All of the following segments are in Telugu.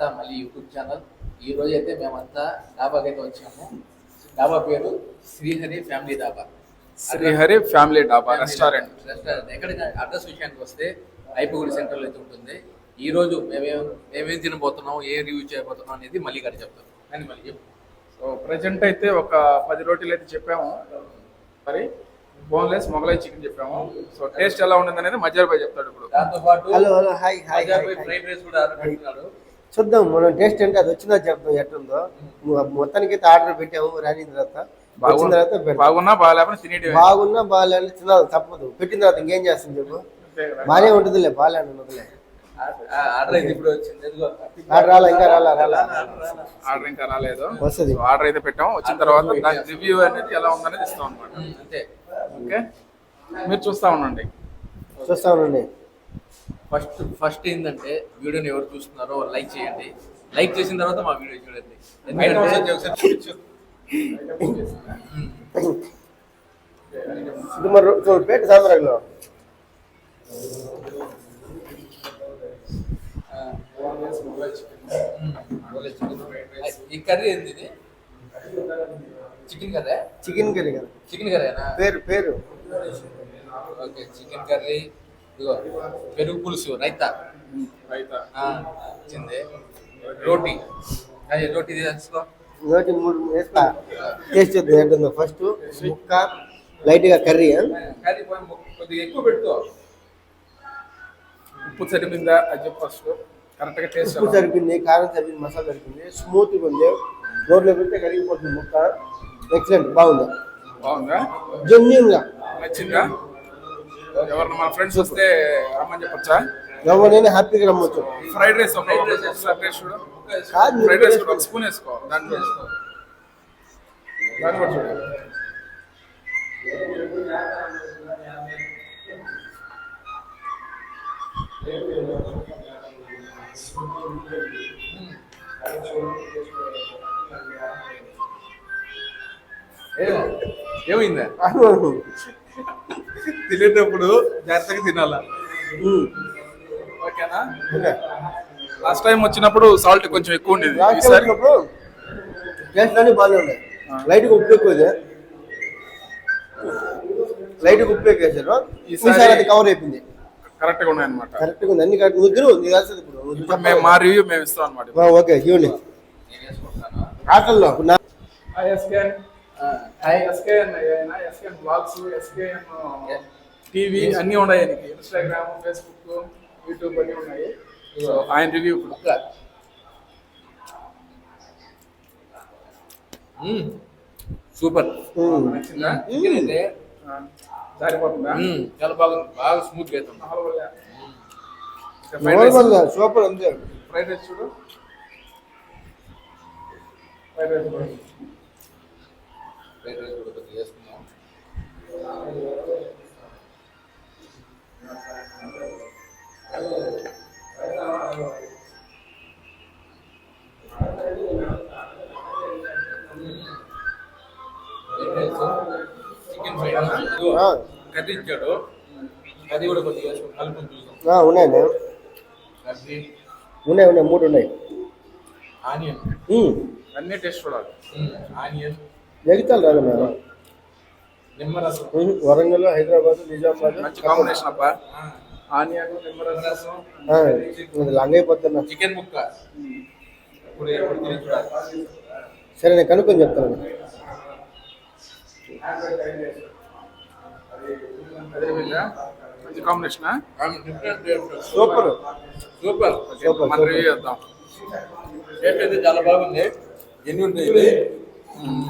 అంతా మళ్ళీ యూట్యూబ్ ఛానల్. ఈ రోజు అయితే మేమంతా డాబాకి అయితే వచ్చాము. డాబా పేరు శ్రీహరి ఫ్యామిలీ డాబా. శ్రీహరి ఫ్యామిలీ డాబా రెస్టారెంట్. ఎక్కడ అడ్రస్ విషయానికి వస్తే ఐపగూడి సెంటర్లో అయితే ఉంటుంది. ఈ రోజు మేమేం తినబోతున్నాం, ఏ రివ్యూ చేయబోతున్నాం అనేది మళ్ళీ గారు చెప్తాం. కానీ మళ్ళీ చెప్పు. సో ప్రజెంట్ అయితే ఒక 10 రోటీలు అయితే చెప్పాము. మరి బోన్లెస్ మొగలై చికెన్ చెప్పాము. సో టేస్ట్ ఎలా ఉంటుంది అనేది మధ్య బాయ్ చెప్తాడు ఇప్పుడు. దాంతో పాటు hello hi hi fried rice కూడా ఆర్డర్ పెట్టుకున్నాడు. చూద్దాం మనం టేస్ట్ అంటే అది వచ్చిందా చెప్తాం ఎట్టుందో. మొత్తానికి అయితే ఆర్డర్ పెట్టాము. రాని తర్వాత వచ్చిన తర్వాత బాగున్నా బాగాలేకపోయినా తినేటి బాగున్నా బాగాలే తినాలి తప్పదు. పెట్టిన తర్వాత ఇంకేం చేస్తుంది చెప్పు. బాగానే ఉంటుందిలే, బాగాలే ఉంటుందిలే. ఆర్డర్ అయితే ఇప్పుడు వచ్చింది. ఆర్డర్ రాలా, ఇంకా రాలా ఆర్డర్ ఇంకా రాలేదు. వస్తుంది. ఆర్డర్ అయితే పెట్టాము. వచ్చిన తర్వాత దాని రివ్యూ అనేది ఎలా ఉందనేది ఇస్తాం అనమాట. అంతే. ఓకే, మీరు చూస్తా ఉండండి. చూస్తా ఉండండి. ఫస్ట్ ఏంటంటే వీడియోని ఎవరు చూస్తున్నారో లైక్ చేయండి. లైక్ చేసిన తర్వాత మా వీడియో చూడండి. ఎందుకంటే ఇది మరి పేట సాంబ్రాగ్లో ఈ కర్రీ ఏంది? ఇది చికెన్ కర్రీ. చికెన్ కర్రీ కదా, చికెన్ కర్రీనా? పేరు ఓకే, చికెన్ కర్రీ. ఇదిగో పెరుగు పులుసు, రైతా వచ్చింది. రోటీ, అదే రోటీ తీసుకో. నోటి 3 వేస్తా. టేస్ట్ చేద్దాం ఏంటందో. ఫస్ట్ ముక్క లైట్గా కర్రీ. కర్రీ కొద్దిగా ఎక్కువ పెట్టుకో. ఉప్పు సరిపోయిందా అది చెప్పు ఫస్ట్. కరెక్ట్గా టేస్ట్ ఉప్పు సరిపోయింది, కారం సరిపోయింది, మసాలా సరిపోయింది, స్మూత్గా ఉంది. రోడ్లో పెడితే కరిగిపోతుంది ముక్క. ఎక్సలెంట్, బాగుంది. బాగుందా? జెన్యూన్ గా నచ్చిందా? ఎవరన్నా మన ఫ్రెండ్స్ వస్తే రమ్మని చెప్పొచ్చా? ఎవరైనా హ్యాపీగా రమ్మొచ్చు. ఫ్రైడ్ రైస్ చూడు. ఫ్రైడ్ రైస్ ఒక స్పూన్ వేసుకో. దాంట్లో కూడా చూడు. ఏమైందా? తినేటప్పుడు జాగ్రత్తగా తినాలా. ఓకేనా? లాస్ట్ టైం వచ్చినప్పుడు సాల్ట్ కొంచెం ఎక్కువ ఉండేది. టేస్ట్ అన్ని బాగానే ఉన్నాయి. లైట్గా ఉప్పు ఎక్కువ, లైట్గా ఉప్పు ఎక్కువ వేసారు. ఈసారి అది కవర్ అయిపోయింది. కరెక్ట్గా ఉన్నాయి అనమాట. కరెక్ట్గా ఉంది అన్ని. కరెక్ట్ ముగ్గురు ఇప్పుడు మేము మా రివ్యూ మేము ఇస్తాం అనమాట. ఓకే చూడండి. ఆటల్లో ఎస్కేఎన్ బ్లాగ్స్, ఎస్కేఎన్ టీవీ అన్నీ ఉన్నాయి. ఇన్స్టాగ్రామ్, ఫేస్బుక్, యూట్యూబ్ అన్నీ ఉన్నాయి. సో ఆయన రివ్యూ ఇప్పుడు. సూపర్. నచ్చిందా? సరిపోతుందా? చాలా బాగుంది. బాగా స్మూత్ గా అవుతుంది. సూపర్ అంతే. ఫ్రైడ్ రైస్ చూడు. ఫ్రైడ్ రైస్ కూడా చేసుకున్నాం. చికెన్ ఫ్రైడ్ కర్రీ ఇచ్చాడు. కర్రీ కూడా కొద్దిగా కలుపుకొని చూసాం. ఉన్నాయండి, కర్రీ ఉన్నాయి 3 ఉన్నాయి. ఆనియన్ అన్నీ టేస్ట్ చూడాలి. ఆనియన్, జగిత్యాల రాదు మేము. నిమ్మరసం. వరంగల్, హైదరాబాద్, నిజామాబాద్. మంచి కాంబినేషన్ అబ్బా. ఆనియన్, నిమ్మరసం. లంగ్ అయిపోతున్నా. చికెన్ ముక్క ఇప్పుడు తిని చూడాలి. సరే నేను కనుక్కొని చెప్తాను. మంచి కాంబినేషన్. Super super. మన రివ్యూ చేద్దాం. టేస్ట్ అయితే చాలా బాగుంది. ఎన్ని ఉంటాయి ఇది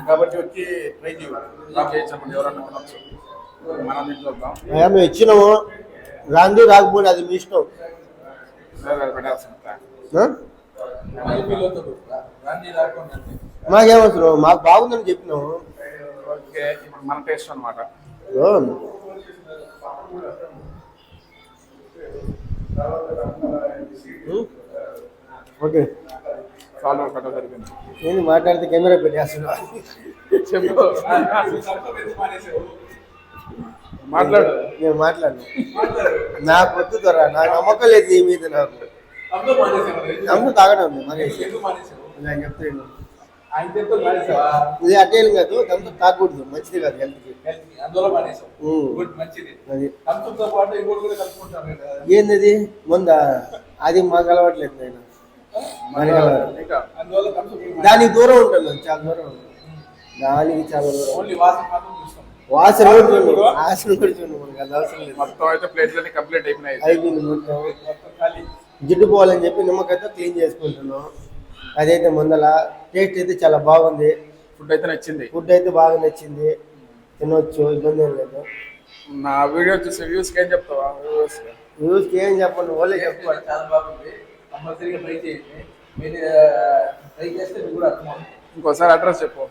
కాబట్టి వచ్చి ట్రై చెప్పండి, ఎవరన్నా తినొచ్చు. మనం తిని చూద్దాం. మేము ఇచ్చినాము, రాంది రాకపోతే అది మీ ఇష్టం. మాకేమవసరం, మాకు బాగుందని చెప్పినాము. ఓకే, ఇప్పుడు మన టేస్ట్ అనమాట. ఓకే, చాలా కట్ట సరిపోయింది. నేను మాట్లాడితే కెమెరా పెట్టేస్తున్నా. చెప్పు, మాట్లాడు. నేను మాట్లాడు. నాకు వద్దు త్వర, నాకు నమ్మకం లేదు నీ మీద. నాకు అందులో మానేసాను. అందరూ తాగడం ఉంది మనేసి ఎందుకు మానేసావు? నేను చెప్తాను ఆయన చెప్తే మానేసావా? ఇది అట్టేం కాదు దాంతో తాగకూడదు మంచిది కాదు హెల్త్కి. అందులో మానేసావు. ఉమ్. గుడ్, మంచిది. అది కంచుతో పాటు ఇంకోటి కూడా కలుపుకుంటాను కదా. ఏంది ముందా అది మాకు అలవాట్లేదు నేను మనకి అలవాటు. ఇంకా అందువల్ల కంచు దానికి దూరం ఉంటుంది అది, చాలా దూరం ఉంటుంది దానికి చాలా దూరం. ఓన్లీ వాసన మాత్రం చూస్తాం. వాసన కూడా చూడు, వాసన కూడా చూడు, మనకి అది అవసరం లేదు. మొత్తం అయితే ప్లేట్లన్నీ కంప్లీట్ అయిపోయినాయి. అయిపోయింది మొత్తం. మొత్తం ఖాళీ. జిడ్డు పోవాలని చెప్పి నిమ్మకాయతో క్లీన్ చేసుకుంటున్నాం. అదైతే ముందల టేస్ట్ అయితే చాలా బాగుంది. ఫుడ్ అయితే నచ్చింది. ఫుడ్ అయితే బాగా నచ్చింది, తినొచ్చు, ఇబ్బంది ఏం లేదు. నా వీడియో చూసి వ్యూస్కి ఏం చెప్తావా? న్యూస్కి ఏం చెప్పండి, వాళ్ళే చెప్పాలి. చాలా బాగుంది. కంపల్సరీగా ట్రై చేయండి. మీరు ట్రై చేస్తే మీకు కూడా అర్థమవుతుంది. ఇంకోసారి అడ్రస్ చెప్పు.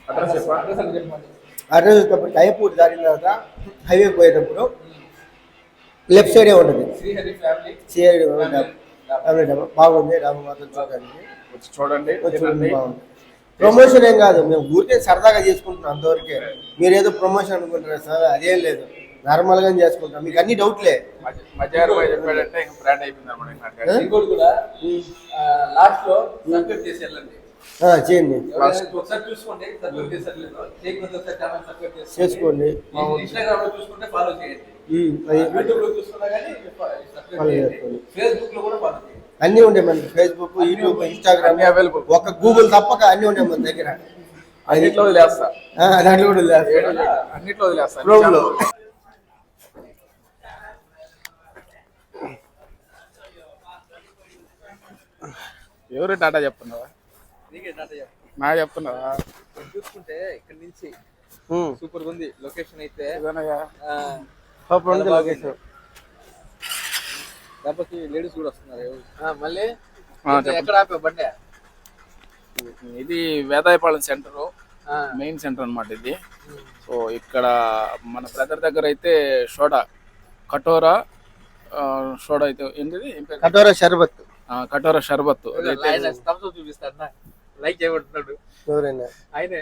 అడ్రస్ చెప్పా? అడ్రస్ అని చెప్పండి. అడ్రస్ వచ్చేటప్పుడు టైపూర్ దాటిన తర్వాత హైవే పోయేటప్పుడు లెఫ్ట్ సైడే ఉంటుంది. శ్రీహరి ఫ్యామిలీ సైడ్ బాగుంది. రామమాత చూడడానికి వచ్చి చూడండి, వచ్చి తినండి. బాగుంది. ప్రమోషన్ ఏం కాదు, మేము ఊరికే సరదాగా చేసుకుంటున్నాం అంతవరకే. మీరు ఏదో ప్రమోషన్ అనుకుంటున్నారు సార్, అదేం లేదు, నార్మల్ గా చేసుకుంటాం. మీకు అన్ని డౌట్లే. మధ్యాహ్నం చెప్పాడంటే ఇంకా బ్రాండ్ అయిపోయింది అనమాట. ఇంకోటి కూడా లాస్ట్ లో సబ్స్క్రైబ్ చేసి వెళ్ళండి. చేయండి, ఒకసారి చూసుకోండి. సబ్స్క్రైబ్ చేసి ఒకసారి ఛానల్ సబ్స్క్రైబ్ చేసుకోండి. ఇన్స్టాగ్రామ్ లో చూసుకుంటే ఫాలో చేయండి. అది యూట్యూబ్ లో చూసుకున్నా కానీ సబ్స్క్రైబ్ చేయండి. ఫేస్బుక్ లో కూడా ఫాలో చేయండి. అన్నీ ఉంటాయి మనకి, ఫేస్బుక్, యూట్యూబ్, ఇన్స్టాగ్రామ్ అన్ని అవైలబుల్. ఒక గూగుల్ తప్పక అన్ని ఉంటాయి మన దగ్గర. అన్నిట్లో వదిలేస్తా. దాంట్లో కూడా వదిలేస్తా. అన్నిట్లో వదిలేస్తా. Chrome లో. ఎవరు టాటా చెప్తున్నావా? నీకే టాటా చెప్పు. నాకు చెప్తున్నావా? చూసుకుంటే ఇక్కడ నుంచి సూపర్ ఉంది లొకేషన్ అయితే. ఇదేనయ్యా. సూపర్ ఉంది లొకేషన్. దెబ్బకి లేడీస్ కూడా వస్తున్నారు. మళ్ళీ చెప్పండి. ఎక్కడ ఆపే బండి? ఇది వేదాయపాలెం సెంటర్, మెయిన్ సెంటర్ అన్నమాట ఇది. సో ఇక్కడ మన బ్రదర్ దగ్గర అయితే సోడా కటోరా సోడా అయితే ఏంటిది, కటోరా షర్బత్, కటోరా షర్బత్ చూపిస్తాడు, లైక్ చేయబడుతున్నాడు ఎవరైనా ఆయనే.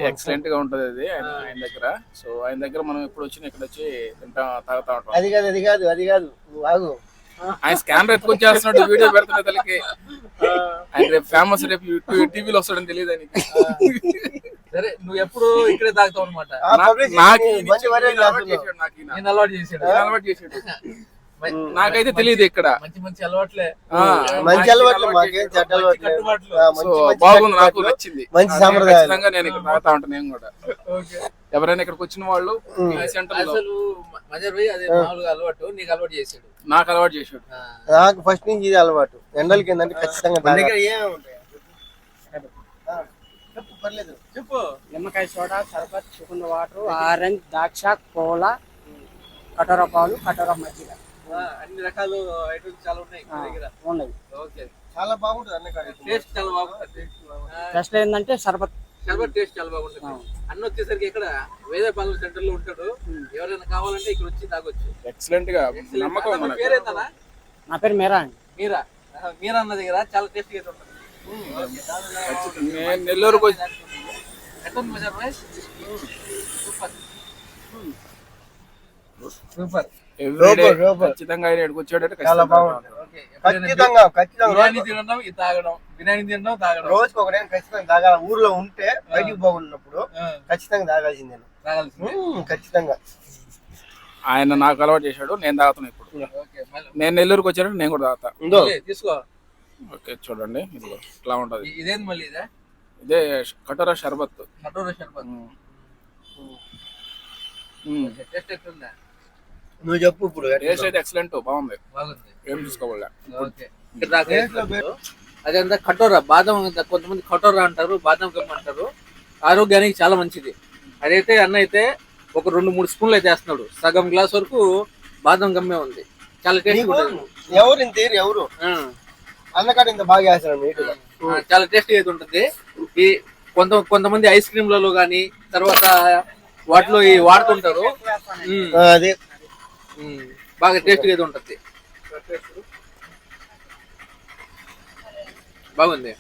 ఎక్సలెంట్ గా ఉంటది అది ఆయన దగ్గర. సో ఆయన దగ్గర మనం ఎప్పుడు వచ్చినా ఇక్కడ వచ్చి తింటా తాగుతా ఉంటాం. అది కాదు, అది కాదు, అది కాదు, నువ్వు ఆగు. ఆయన స్కానర్ ఎత్తుకొచ్చేస్తున్నాడు, వీడియో పెడుతున్నా తల్లికి. ఆయన రేపు ఫేమస్, రేపు టీవీలో వస్తాడని తెలియదు ఆయనకి. సరే, నువ్వు ఎప్పుడు ఇక్కడే తాగుతావు అనమాట. నేను అలవాటు చేసాడు. నాకైతే తెలియదు ఇక్కడ. మంచి మంచి అలవాట్లే. మంచి అలవాట్లు, మాకేం చెడ్డ అలవాట్లు. బాగుంది, నాకు నచ్చింది. మంచి సాంప్రదాయం. ఖచ్చితంగా నేను ఇక్కడ తాగుతా ఉంటాను. నేను కూడా ఎవరైనా ఇక్కడికి వచ్చిన వాళ్ళు ఈ సెంటర్ లో అసలు మజర్ పోయి అదే మామూలుగా అలవాటు నీకు అలవాటు చేసాడు. నాకు అలవాటు చేసాడు. నాకు ఫస్ట్ నుంచి ఇది అలవాటు. ఎండలకి ఏంటంటే ఖచ్చితంగా చెప్పు, పర్లేదు చెప్పు. నిమ్మకాయ సోడా, షర్బత్, చుకున్న వాటర్, ఆరెంజ్, ద్రాక్ష, కోలా, కటోరా పాలు, కటోరా మజ్జిగ, అన్ని రకాలు ఐటమ్స్ చాలా ఉన్నాయి మీ దగ్గర. ఉన్నాయి. ఓకే, చాలా బాగుంటుంది అన్న కాడ. టేస్ట్ చాలా బాగుంటుంది. టెస్ట్ ఏంటంటే షర్బత్ టేస్ట్ చాలా బాగుంటుంది. అన్న వచ్చేసరికి ఇక్కడ వేదపాలెం సెంటర్ లో ఉంటాడు. ఎవరైనా కావాలంటే ఇక్కడ వచ్చి తాగొచ్చు. ఎక్సలెంట్ గా నమ్మకం అన్న మనకు. పేరేంటన్నా? నా పేరు మీరా అండి. మీరా? మీరా అన్న దగ్గర చాలా టేస్ట్ గా ఉంటుంది. నేను నెల్లూరుకు వచ్చి ఎట్లా ఉంది మజర్ భాయ్? సూపర్. ఎవ్రీడే ఖచ్చితంగా ఆయన ఇక్కడికి వచ్చాడంటే చాలా బాగుంటుంది. ఓకే, ఖచ్చితంగా బిర్యానీ తినడం, ఇది తాగడం, బిర్యానీ తినడం, తాగడం. రోజుకి ఒక టైం ఖచ్చితంగా తాగాల. ఊర్లో ఉంటే బయటికి పోకున్నప్పుడు ఖచ్చితంగా తాగాల్సిందే. తాగాల్సిందే. ఖచ్చితంగా ఆయన నాకు అలవాటు చేశాడు, నేను తాగుతాను ఇప్పుడు. ఓకే, మళ్ళీ నేను నెల్లూరుకి వచ్చాడంటే నేను కూడా తాగుతా. మళ్ళీ తీసుకో. ఓకే, చూడండి ఇది ఇట్లా ఉంటది. ఇదేంది మళ్ళీ ఇదే? ఇదే కటోరా షర్బత్. కటోరా షర్బత్. టేస్ట్ ఎట్లుందా? నువ్వు చెప్పు ఇప్పుడు. టేస్ట్ అయితే ఎక్సలెంట్, బాగుంది. బాగుంది. ఏం తీసుకోవాలా. ఓకే, ఇక్కడ దాకా అదంతా కటోరా బాదం. కొంతమంది కటోరా అంటారు, బాదం గమ్ అంటారు. ఆరోగ్యానికి చాలా మంచిది. అదైతే అన్న అయితే ఒక 2-3 స్పూన్లు అయితే వేస్తున్నాడు. సగం గ్లాస్ వరకు బాదం గమ్మే ఉంది. చాలా టేస్ట్ ఎవరు ఇంత ఎవరు అన్నకాడ ఇంత బాగా చేస్తాడు నీట్గా. చాలా టేస్టీ అయితే ఉంటుంది. ఈ కొంతమంది ఐస్ క్రీమ్లలో కానీ తర్వాత వాటిలో వాడుతుంటారు. అదే బాగా టేస్టీ అయితే ఉంటుంది. బాగుంది.